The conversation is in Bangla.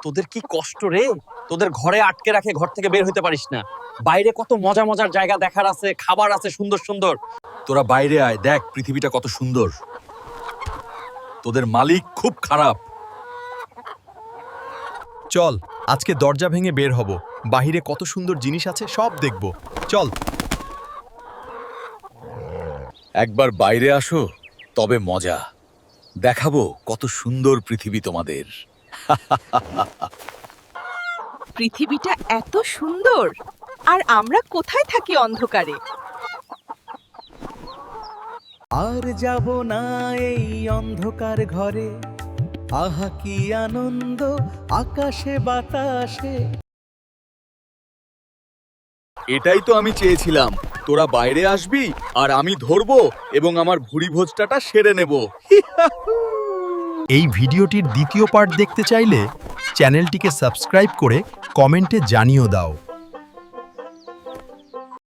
তোদের কি কষ্ট রে। তোদের ঘরে আটকে রাখে, ঘর থেকে বের হতে পারিস না। বাইরে কত মজা মজার জায়গা দেখার আছে, খাবার আছে সুন্দর সুন্দর। তোরা বাইরে আয়, দেখ পৃথিবীটা কত সুন্দর। তোদের মালিক খুব খারাপ। চল আজকে দরজা ভেঙে বের হব, বাহিরে কত সুন্দর জিনিস আছে সব দেখব। চল। একবার বাইরে আসো, তবে মজা দেখাবো কত সুন্দর পৃথিবী তোমাদের। পৃথিবীটা এত সুন্দর, আর আমরা কোথায় থাকি অন্ধকারে। আর যাব না এই অন্ধকার ঘরে, আহা কি আনন্দ আকাশে বাতাসে। এটাই তো আমি চেয়েছিলাম, তোরা বাইরে আসবি আর আমি ধরবো এবং আমার ভুঁড়ি ভোজটাটা সেরে নেব। এই ভিডিওটির দ্বিতীয় পার্ট দেখতে চাইলে চ্যানেলটিকে সাবস্ক্রাইব করে কমেন্টে জানিয়ে দাও।